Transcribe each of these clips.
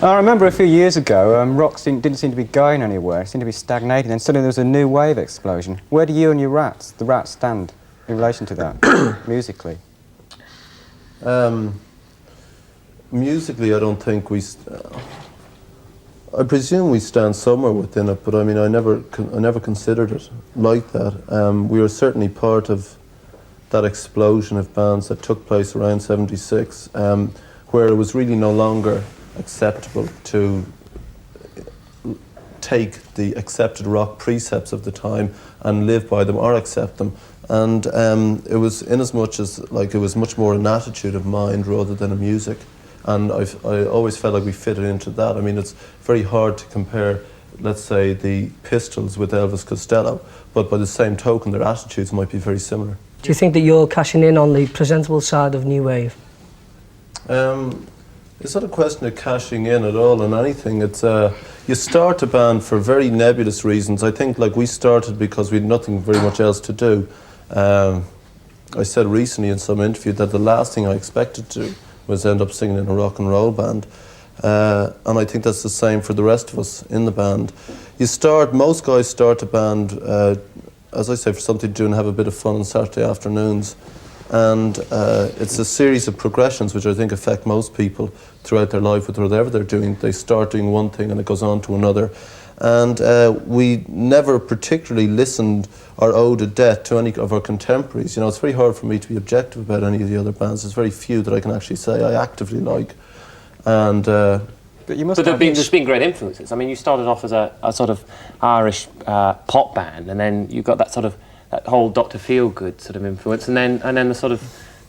I remember a few years ago, rock didn't seem to be going anywhere. It seemed to be stagnating, and suddenly there was a new wave explosion. Where do you and your the Rats, stand in relation to that, musically? Musically, I don't think we... I presume we stand somewhere within it, but I mean, I never considered it like that. We were certainly part of that explosion of bands that took place around '76, where it was really no longer acceptable to take the accepted rock precepts of the time and live by them or accept them. And it was in as much as like it was much more an attitude of mind rather than a music. And I always felt like we fitted into that. I mean, it's very hard to compare, let's say, the Pistols with Elvis Costello, but by the same token, their attitudes might be very similar. Do you think that you're cashing in on the presentable side of New Wave? It's not a question of cashing in at all on anything. It's you start a band for very nebulous reasons. I think like we started because we had nothing very much else to do. I said recently in some interview that the last thing I expected to do was end up singing in a rock and roll band. And I think that's the same for the rest of us in the band. Most guys start a band, as I say, for something to do and have a bit of fun on Saturday afternoons. And it's a series of progressions which I think affect most people throughout their life with whatever they're doing. They start doing one thing and it goes on to another. And we never particularly listened or owed a debt to any of our contemporaries. You know, it's very hard for me to be objective about any of the other bands. There's very few that I can actually say I actively like. And but there's been great influences. I mean, you started off as a sort of Irish pop band, and then you got that sort of that whole Dr. Feelgood sort of influence, and then the sort of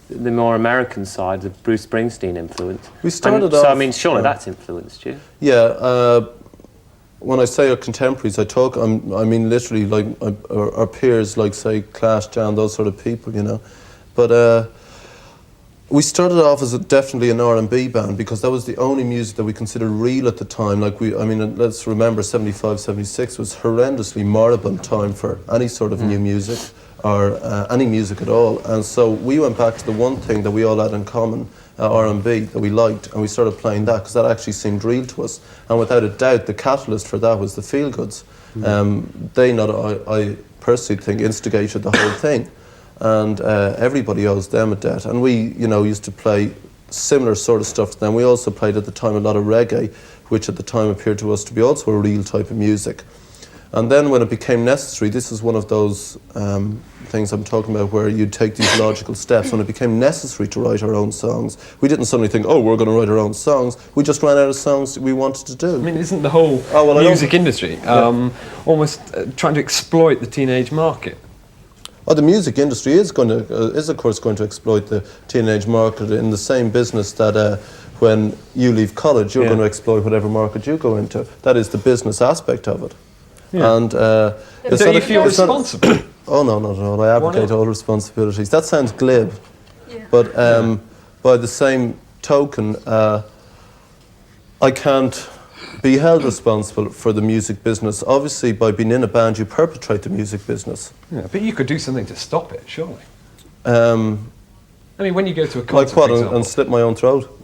the more American side, the Bruce Springsteen influence. We started off. So I mean, surely that's influenced you. Yeah. When I say our contemporaries, I mean literally like our peers, like say Clash, Jam, those sort of people, you know. But we started off as definitely an R&B band because that was the only music that we considered real at the time. Like I mean, let's remember 75, 76 was horrendously moribund time for any sort of new music or any music at all. And so we went back to the one thing that we all had in common, R&B, that we liked, and we started playing that because that actually seemed real to us. And without a doubt, the catalyst for that was the Feelgoods. I personally think, instigated the whole thing. And everybody owes them a debt. And we, you know, used to play similar sort of stuff to them. We also played at the time a lot of reggae, which at the time appeared to us to be also a real type of music. And then when it became necessary, this is one of those things I'm talking about where you take these logical steps. When it became necessary to write our own songs, we didn't suddenly think, oh, we're going to write our own songs. We just ran out of songs we wanted to do. I mean, isn't the whole music industry almost trying to exploit the teenage market? Oh, the music industry is of course going to exploit the teenage market in the same business that when you leave college, you're going to exploit whatever market you go into. That is the business aspect of it. Yeah. And don't you feel responsible? Oh no, not at all. I abdicate all responsibilities. That sounds glib, but by the same token, I can't be held responsible for the music business. Obviously, by being in a band, you perpetrate the music business. Yeah, but you could do something to stop it, surely. I mean, when you go to a concert, like what, for example, and slit my own throat?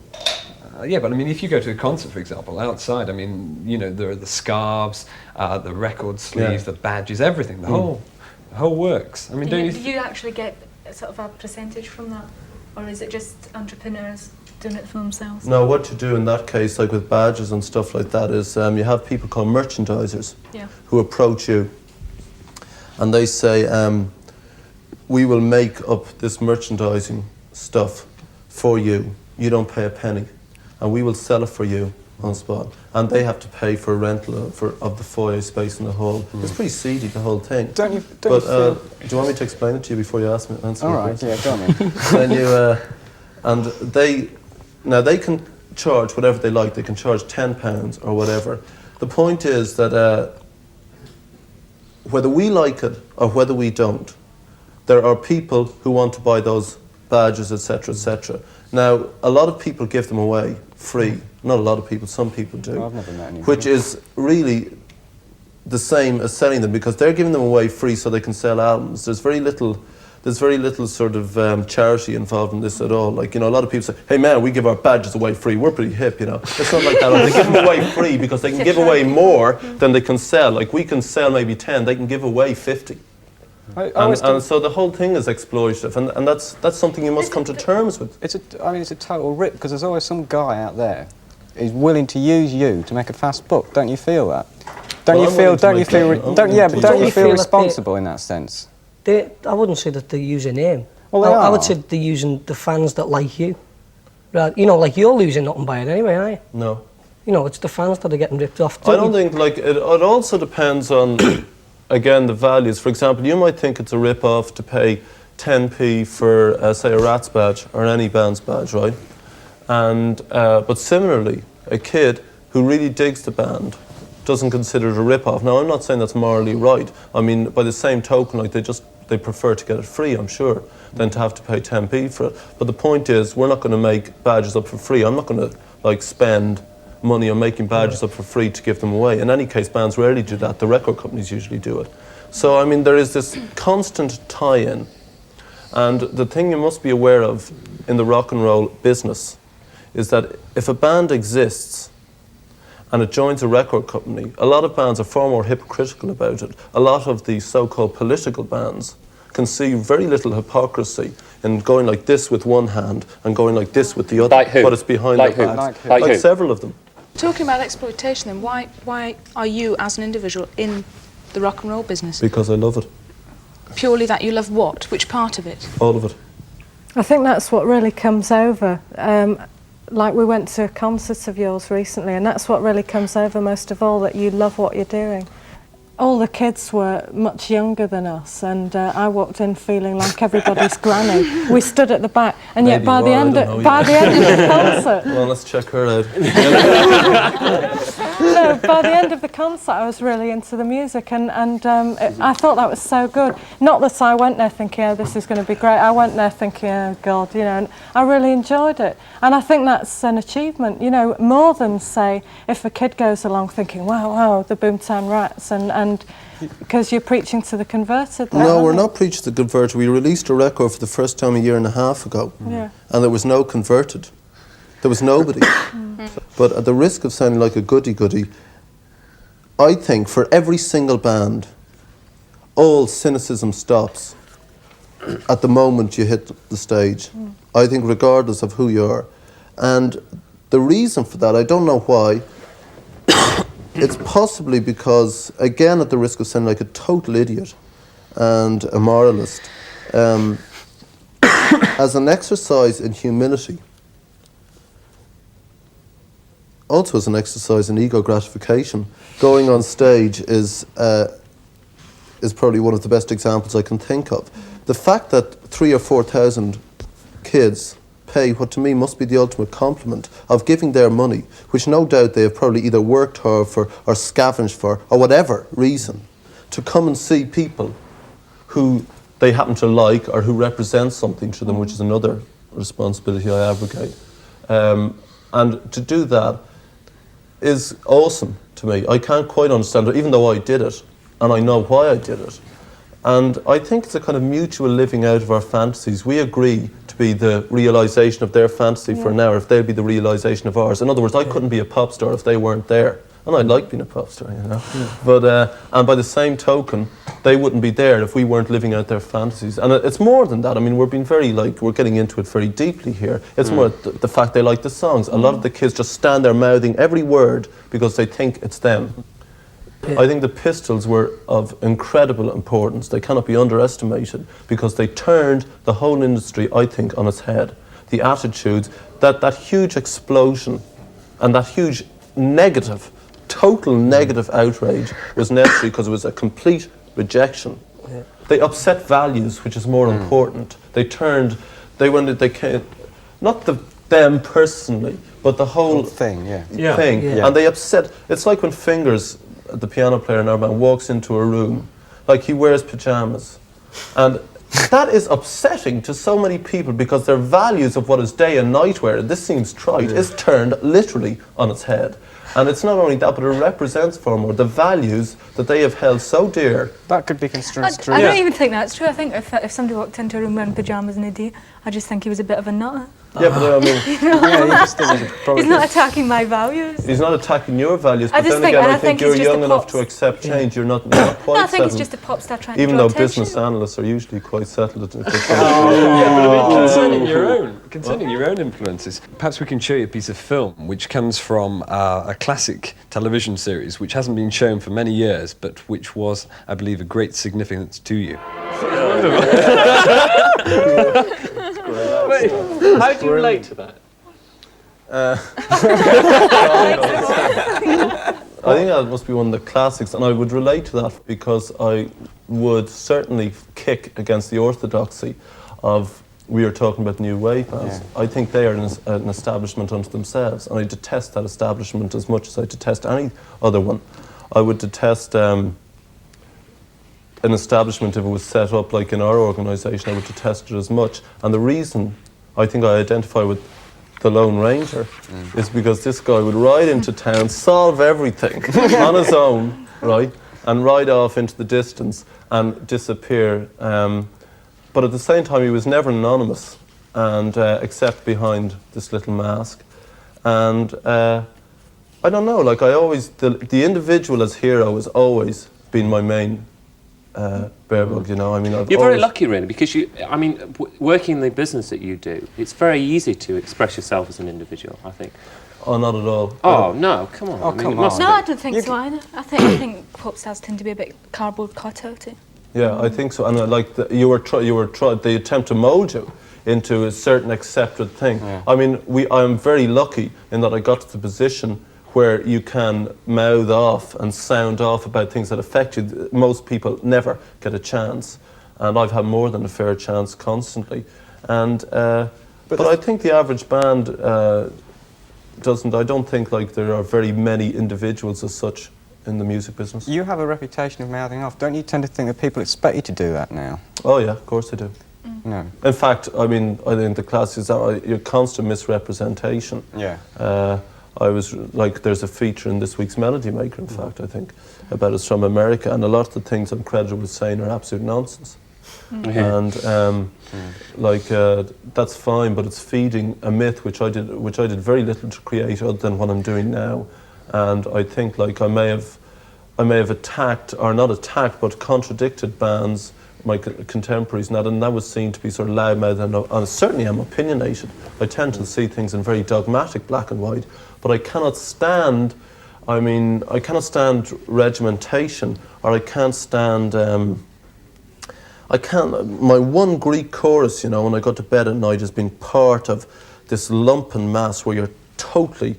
Yeah, but I mean, if you go to a concert, for example, outside, I mean, you know, there are the scarves, the record sleeves, the badges, everything, the whole works. I mean, do you actually get sort of a percentage from that, or is it just entrepreneurs doing it for themselves? No, what you do in that case, like with badges and stuff like that, is you have people called merchandisers who approach you, and they say, we will make up this merchandising stuff for you. You don't pay a penny. And we will sell it for you on spot. And they have to pay for a rental of the foyer space in the hall. It's pretty seedy, the whole thing. Don't you do you want me to explain it to you before you answer me? All right, yeah, go on. Then and they can charge whatever they like. They can charge £10 or whatever. The point is that whether we like it or whether we don't, there are people who want to buy those badges, etc., etc. Now, a lot of people give them away free. Not a lot of people, some people do. I've never met anyone. Which is really the same as selling them, because they're giving them away free so they can sell albums. There's there's very little sort of charity involved in this at all. Like, you know, a lot of people say, hey man, we give our badges away free, we're pretty hip, you know. It's not like that. They give them away free because they can give away more than they can sell. Like, we can sell maybe 10, they can give away 50. And so the whole thing is exploitative, and that's something you must come to terms with. It's a total rip, because there's always some guy out there who's willing to use you to make a fast buck. Don't you feel that? Don't you feel responsible in that sense? I wouldn't say that they're using him. Well, I would say they're using the fans that like you. Right? You know, like, you're losing nothing by it anyway, aren't you? No. You know, it's the fans that are getting ripped off. I don't think, like, it also depends on, again, the values. For example, you might think it's a rip-off to pay 10p for, say, a Rats badge or any band's badge, right? And but similarly, a kid who really digs the band doesn't consider it a rip-off. Now, I'm not saying that's morally right. I mean, by the same token, like, they prefer to get it free, I'm sure, than to have to pay 10p for it. But the point is, we're not going to make badges up for free. I'm not going to, like, spend money on making badges up for free to give them away. In any case, bands rarely do that. The record companies usually do it. So, I mean, there is this constant tie-in. And the thing you must be aware of in the rock and roll business is that if a band exists and it joins a record company, a lot of bands are far more hypocritical about it. A lot of the so-called political bands can see very little hypocrisy in going like this with one hand and going like this with the other. Like who? But it's behind Like their who? backs. Like who? Several of them. Talking about exploitation, then, why are you, as an individual, in the rock and roll business? Because I love it. Purely that you love what? Which part of it? All of it. I think that's what really comes over. Like, we went to a concert of yours recently, and that's what really comes over most of all, that you love what you're doing. All the kids were much younger than us, and I walked in feeling like everybody's granny. We stood at the back, and Maybe yet by the end of the concert... Well, let's check her out. No, by the end of the concert, I was really into the music, and I thought that was so good. Not that I went there thinking, oh, this is going to be great. I went there thinking, oh, God, you know, and I really enjoyed it. And I think that's an achievement, you know, more than, say, if a kid goes along thinking, wow, the Boomtown Rats, and because you're preaching to the converted there. No, we're not preaching to the converted. We released a record for the first time a year and a half ago, Yeah. and there was no converted. There was nobody. But at the risk of sounding like a goody-goody, I think for every single band, all cynicism stops at the moment you hit the stage. I think regardless of who you are. And the reason for that, I don't know why, it's possibly because, again, at the risk of sounding like a total idiot and a moralist, as an exercise in humility, also as an exercise in ego gratification, going on stage is probably one of the best examples I can think of. The fact that 3,000 or 4,000 kids pay what to me must be the ultimate compliment of giving their money, which no doubt they have probably either worked hard for or scavenged for or whatever reason, to come and see people who they happen to like or who represent something to them, which is another responsibility I abrogate. And to do that is awesome to me. I can't quite understand it, even though I did it, and I know why I did it. And I think it's a kind of mutual living out of our fantasies. We agree to be the realisation of their fantasy for an hour if they'll be the realisation of ours. In other words, I couldn't be a pop star if they weren't there. And I like being a pop star, you know. But and by the same token, they wouldn't be there if we weren't living out their fantasies. And it's more than that. I mean, we're being very, like, we're getting into it very deeply here. It's more the fact they like the songs. A lot of the kids just stand there mouthing every word because they think it's them. I think the Pistols were of incredible importance. They cannot be underestimated because they turned the whole industry, I think, on its head. The attitudes, that huge explosion and that huge negative, total negative outrage was necessary because it was a complete rejection. Yeah. They upset values, which is more important. They came, not them personally, but the whole thing. And they upset. It's like when Fingers, the piano player in our band, walks into a room, like he wears pajamas, and that is upsetting to so many people because their values of what is day and night wear, this seems trite, is turned literally on its head. And it's not only that, but it represents far more the values that they have held so dear. That could be construed. I don't even think that's true. I think if somebody walked into a room wearing pyjamas and a day, I just think he was a bit of a nutter. Yeah, but I mean, he's not attacking my values. He's not attacking your values, but then think, again, I think you're young enough pops. to accept change. You're not quite No, I think settled. it's just a pop star trying even to draw though attention. business analysts are usually quite settled. Concerning your own influences, perhaps we can show you a piece of film which comes from a classic television series which hasn't been shown for many years, but which was, I believe, of great significance to you. Wait, how do you relate to that? I think that must be one of the classics, and I would relate to that because I would certainly kick against the orthodoxy of, we are talking about new wave bands. Yeah. I think they are an establishment unto themselves, and I detest that establishment as much as I detest any other one. I would detest an establishment if it was set up like in our organisation. I would detest it as much, and the reason I think I identify with the Lone Ranger is because this guy would ride into town, solve everything on his own, right, and ride off into the distance and disappear. But at the same time, he was never anonymous, and except behind this little mask. And I don't know, like the individual as hero has always been my main bearbug, you know. I mean, you're very lucky, really, because working in the business that you do, it's very easy to express yourself as an individual, I think. Oh, not at all. Oh, no, come on. Oh, come on. No, I don't think so either. I think pop stars tend to be a bit cardboard cutouty. Yeah, I think so. And they attempt to mould you into a certain accepted thing. Yeah. I mean, I'm very lucky in that I got to the position where you can mouth off and sound off about things that affect you. Most people never get a chance, and I've had more than a fair chance constantly. And but I think the average band doesn't. I don't think like there are very many individuals as such in the music business. You have a reputation of mouthing off. Don't you tend to think that people expect you to do that now? Oh yeah, of course they do. No. In fact, I mean, I think the class is your constant misrepresentation. Yeah. I was like, there's a feature in this week's Melody Maker, in fact, I think, about us from America, and a lot of the things I'm credited with saying are absolute nonsense. And that's fine, but it's feeding a myth which I did very little to create other than what I'm doing now. And I think like I may have attacked, or not attacked, but contradicted bands, my contemporaries, and that was seen to be sort of loudmouth, and certainly I'm opinionated. I tend to see things in very dogmatic black and white, but I cannot stand, regimentation, or I can't stand, my one Greek chorus, you know, when I go to bed at night has been part of this lumpen mass where you're totally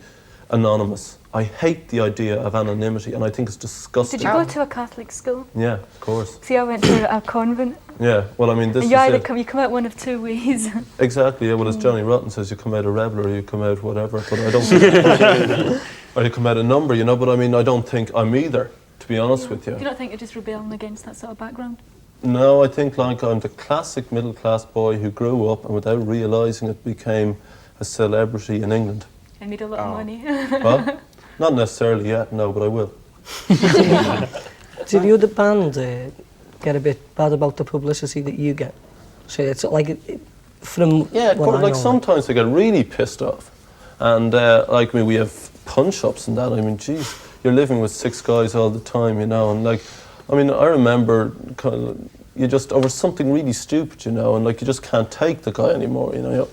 anonymous. I hate the idea of anonymity, and I think it's disgusting. Did you go to a Catholic school? Yeah, of course. See, I went to a convent. Yeah, well, I mean, this and you come out one of two ways. Exactly, yeah, well, as Johnny Rotten says, you come out a rebel or you come out whatever, but I don't or you come out a number, you know, but I mean, I don't think I'm either, to be honest with you. You don't think you're just rebelling against that sort of background? No, I think like I'm the classic middle-class boy who grew up and without realising it became a celebrity in England. And made a lot of money. Well, not necessarily yet, no, but I will. Did the other band get a bit bad about the publicity that you get? So it's like from like sometimes they get really pissed off, and like we have punch-ups and that. I mean, geez, you're living with 6 guys all the time, you know, and like, I mean, I remember you just over something really stupid, you know, and like you just can't take the guy anymore, you know,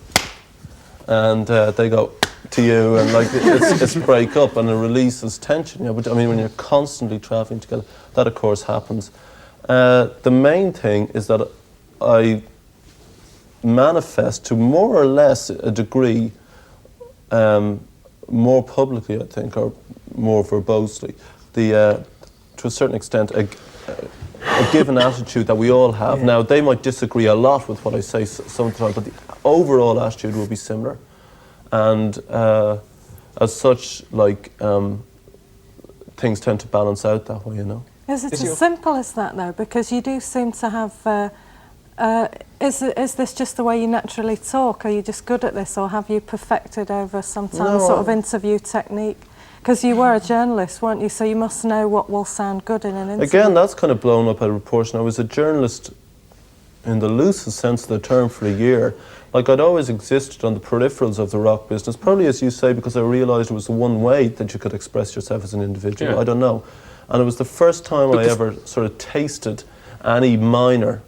and they go to you, and like it's break up and it releases tension, you know. But I mean, when you're constantly travelling together, that of course happens. The main thing is that I manifest to more or less a degree, more publicly, I think, or more verbosely, to a certain extent, a given attitude that we all have. Yeah. Now, they might disagree a lot with what I say sometimes, but the overall attitude will be similar. And as such, like, things tend to balance out that way, you know. Is it as simple as that, though? Because you do seem to have Is this just the way you naturally talk? Are you just good at this, or have you perfected over some time sort of interview technique? Because you were a journalist, weren't you? So you must know what will sound good in an interview. Again, that's kind of blown up out of proportion. I was a journalist in the loosest sense of the term for a year. Like, I'd always existed on the peripherals of the rock business, probably, as you say, because I realised it was the one way that you could express yourself as an individual. Yeah. I don't know. And it was the first time I ever sort of tasted any minor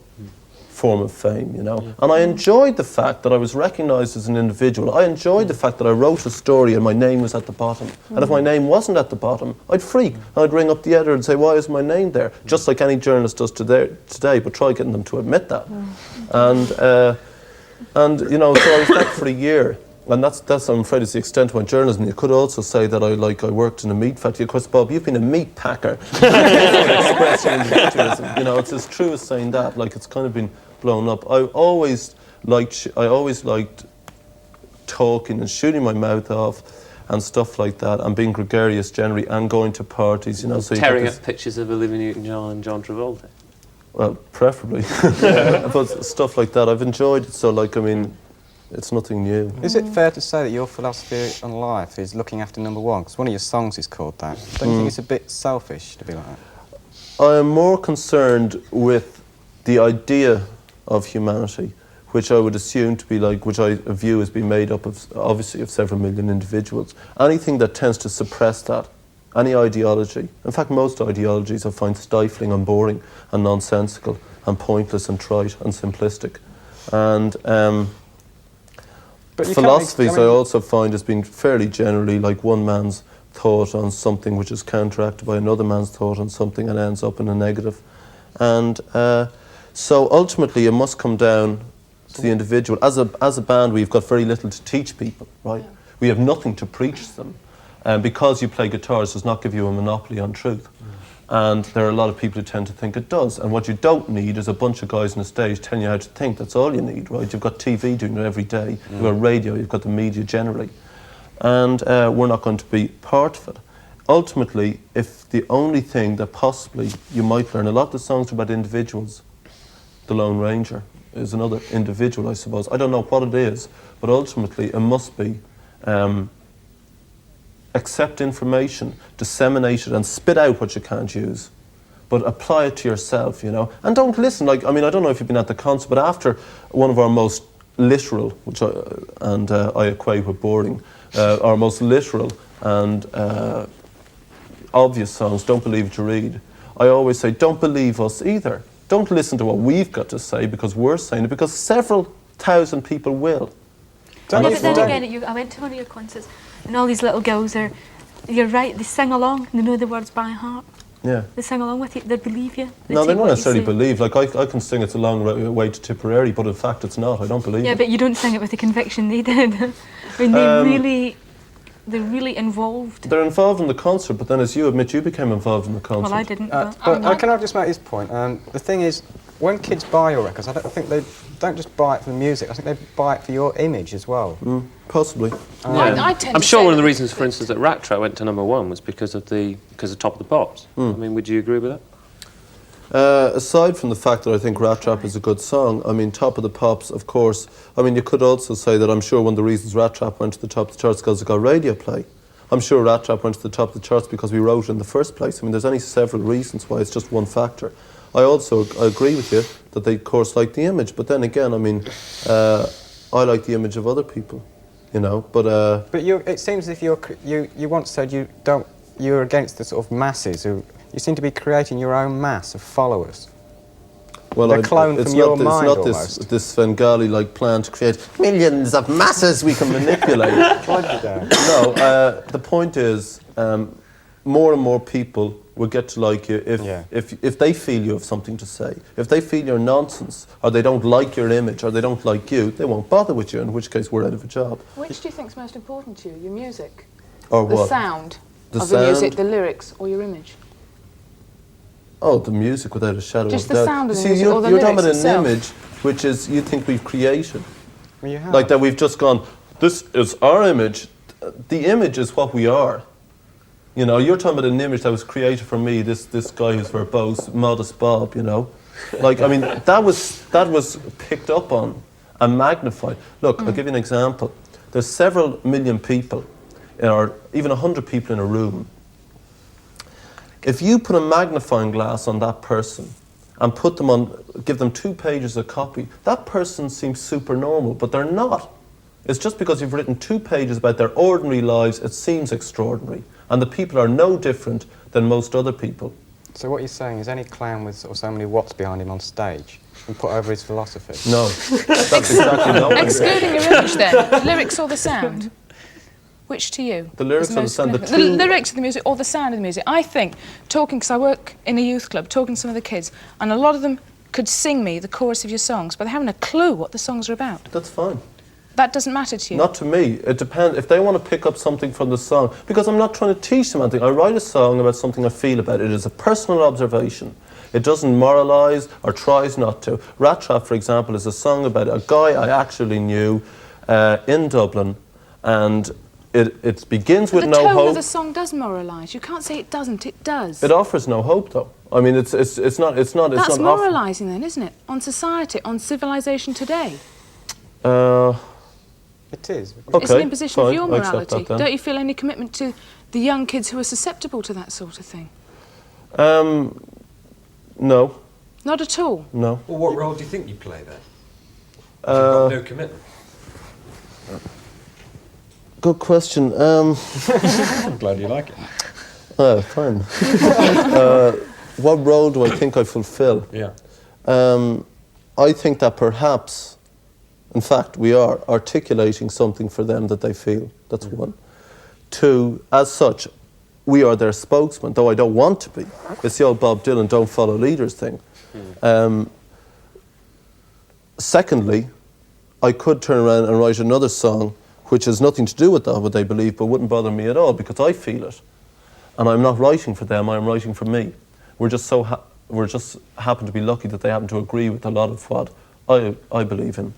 form of fame, you know. And I enjoyed the fact that I was recognised as an individual. I enjoyed the fact that I wrote a story and my name was at the bottom. And if my name wasn't at the bottom, I'd freak. And I'd ring up the editor and say, why is my name there? Just like any journalist does today, but try getting them to admit that. And you know, so I was that for a year. And that's, I'm afraid, is the extent of my journalism. You could also say that I worked in a meat factory. Of course, Bob, you've been a meat packer. Expressing individualism. You know, it's as true as saying that. Like, it's kind of been blown up. I always liked talking and shooting my mouth off and stuff like that, and being gregarious generally, and going to parties. You know, so tearing up pictures of Olivia Newton-John and John Travolta. Well, preferably, but stuff like that. I've enjoyed it. So, like, I mean, it's nothing new. Is it fair to say that your philosophy on life is looking after number one? Because one of your songs is called that. Don't you think it's a bit selfish to be like that? I am more concerned with the idea of humanity, which I would assume to be like, which I view as being made up of, obviously, of several million individuals. Anything that tends to suppress that, any ideology, in fact most ideologies I find stifling and boring and nonsensical and pointless and trite and simplistic. And philosophies I also find as being fairly generally like one man's thought on something which is counteracted by another man's thought on something and ends up in a negative. And so ultimately it must come down to the individual. As a band, we've got very little to teach people, right? Yeah. We have nothing to preach them. Because you play guitars does not give you a monopoly on truth. And there are a lot of people who tend to think it does. And what you don't need is a bunch of guys on a stage telling you how to think. That's all you need, right? You've got TV doing it every day. You've got radio, you've got the media generally. And we're not going to be part of it. Ultimately, if the only thing that possibly you might learn, a lot of the songs are about individuals. The Lone Ranger is another individual, I suppose. I don't know what it is, but ultimately it must be accept information, disseminate it, and spit out what you can't use, but apply it to yourself, you know. And don't listen, like, I mean, I don't know if you've been at the concert, but after one of our most literal, which I equate with boring, our most literal and obvious songs, Don't Believe What You Read, I always say, don't believe us either. Don't listen to what we've got to say because we're saying it, because several thousand people will. Yeah, but then again, I went to one of your concerts, and all these little girls you're right, they sing along, and they know the words by heart. Yeah. They sing along with you, they believe you. No, they don't necessarily believe. Like, I can sing It's a Long Way to Tipperary, but in fact it's not. I don't believe it. Yeah, but you don't sing it with the conviction they did. I mean, they're really involved. They're involved in the concert, but then, as you admit, you became involved in the concert. Well, I didn't. But can I just make this point? The thing is, when kids buy your records, I don't think they don't just buy it for the music. I think they buy it for your image as well. Possibly. I'm sure one of the reasons, for instance, that Rat Trap went to number one was because of Top of the Pops. I mean, would you agree with that? Aside from the fact that I think Rat Trap is a good song, I mean, Top of the Pops, of course. I mean, you could also say that I'm sure one of the reasons Rat Trap went to the top of the charts because it got radio play. I'm sure Rat Trap went to the top of the charts because we wrote it in the first place. I mean, there's only several reasons why. It's just one factor. I agree with you that they, of course, like the image. But then again, I mean, I like the image of other people, you know. But it seems as if you once said you're against the sort of masses who. You seem to be creating your own mass of followers. Well, they're cloned from your mind almost. It's not this Svengali-like plan to create millions of masses we can manipulate. No, the point is, more and more people will get to like you if they feel you have something to say. If they feel you're nonsense, or they don't like your image, or they don't like you, they won't bother with you, in which case we're out of a job. Which do you think is most important to you, your music? Or what? The sound of the music, the lyrics, or your image? Oh, the music, without a shadow of doubt. Just the sound of the music, or the you're lyrics talking about itself. an image which is you think we've created. Well, you have. Like that we've just gone, this is our image. The image is what we are. You know, you're talking about an image that was created for me, this guy who's verbose, modest Bob, you know. Like, I mean, that was picked up on and magnified. Look, I'll give you an example. There's several million people, or even 100 people in a room. If you put a magnifying glass on that person and give them 2 pages of copy, that person seems super normal, but they're not. It's just because you've written 2 pages about their ordinary lives, it seems extraordinary. And the people are no different than most other people. So what you're saying is any clown with sort of so many watts behind him on stage can put over his philosophy? No, that's exactly not what Excluding your image then, the lyrics or the sound? Which to you? The lyrics is or the most sound? significant? The lyrics of the music or the sound of the music. I think, because I work in a youth club, talking to some of the kids, and a lot of them could sing me the chorus of your songs, but they haven't a clue what the songs are about. That's fine. That doesn't matter to you? Not to me. It depends. If they want to pick up something from the song, because I'm not trying to teach them anything. I write a song about something I feel about. It is a personal observation. It doesn't moralise or tries not to. Rat Trap, for example, is a song about a guy I actually knew in Dublin, and it begins with no hope. The tone of the song does moralise. You can't say it doesn't. It does. It offers no hope, though. I mean, it's not. That's moralising, then, isn't it? On society, on civilization today. It is. Okay, it's an imposition fine, of your I accept morality. that, then. Don't you feel any commitment to the young kids who are susceptible to that sort of thing? No. Not at all? No. Well, what role do you think you play then? You've got no commitment. Good question. I'm glad you like it. Oh, fine. What role do I think I fulfill? Yeah. I think that perhaps, in fact, we are articulating something for them that they feel. That's one. 2, as such, we are their spokesman, though I don't want to be. It's the old Bob Dylan, don't follow leaders thing. Secondly, I could turn around and write another song which has nothing to do with that, what they believe, but wouldn't bother me at all because I feel it. And I'm not writing for them, I'm writing for me. We're just happen to be lucky that they happen to agree with a lot of what I believe in.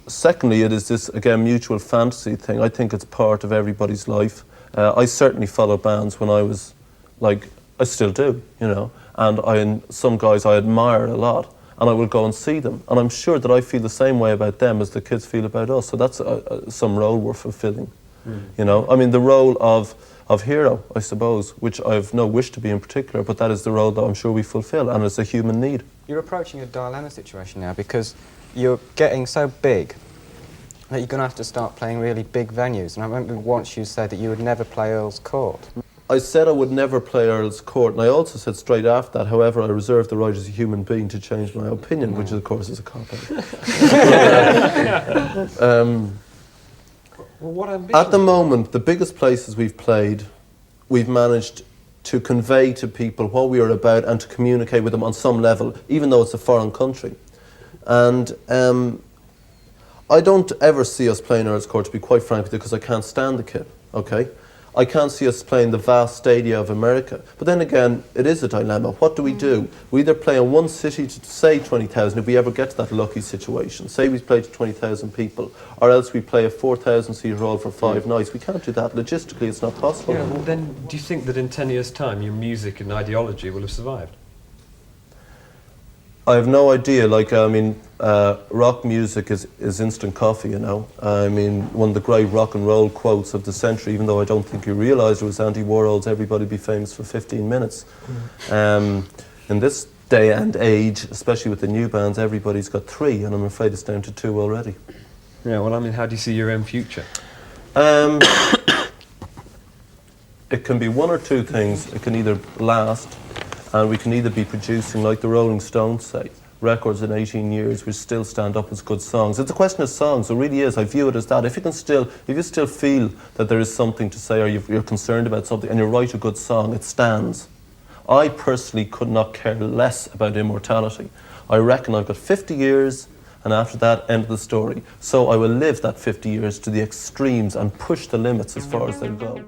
Secondly, it is this, again, mutual fantasy thing. I think it's part of everybody's life. I certainly followed bands when I was, like, I still do, you know, and some guys I admire a lot, and I will go and see them. And I'm sure that I feel the same way about them as the kids feel about us, so that's some role we're fulfilling, you know. I mean, the role of hero, I suppose, which I have no wish to be in particular, but that is the role that I'm sure we fulfill, and it's a human need. You're approaching a dilemma situation now because you're getting so big that you're going to have to start playing really big venues. And I remember once you said that you would never play Earl's Court. I said I would never play Earl's Court, and I also said straight after that, however, I reserve the right as a human being to change my opinion, which of course is a cop-out. At the moment, the biggest places we've played, we've managed to convey to people what we are about and to communicate with them on some level, even though it's a foreign country. And I don't ever see us playing Earl's Court, to be quite frank with you, because I can't stand the kit, okay? I can't see us playing the vast stadia of America. But then again, it is a dilemma. What do? We either play in one city to, say, 20,000, if we ever get to that lucky situation. Say we play to 20,000 people, or else we play a 4,000-seat hall for 5 nights. We can't do that. Logistically, it's not possible. Yeah, well then, do you think that in 10 years' time, your music and ideology will have survived? I have no idea. Like, I mean, rock music is instant coffee, you know. I mean, one of the great rock and roll quotes of the century, even though I don't think you realise it, was Andy Warhol's "Everybody Be Famous for 15 Minutes." In this day and age, especially with the new bands, everybody's got 3, and I'm afraid it's down to 2 already. Yeah, well, I mean, how do you see your own future? It can be one or two things. It can either last, and we can either be producing, like the Rolling Stones say, records in 18 years which still stand up as good songs. It's a question of songs, it really is. I view it as that. If you still feel that there is something to say, or you're concerned about something, and you write a good song, it stands. I personally could not care less about immortality. I reckon I've got 50 years, and after that, end of the story. So I will live that 50 years to the extremes and push the limits as far as they'll go.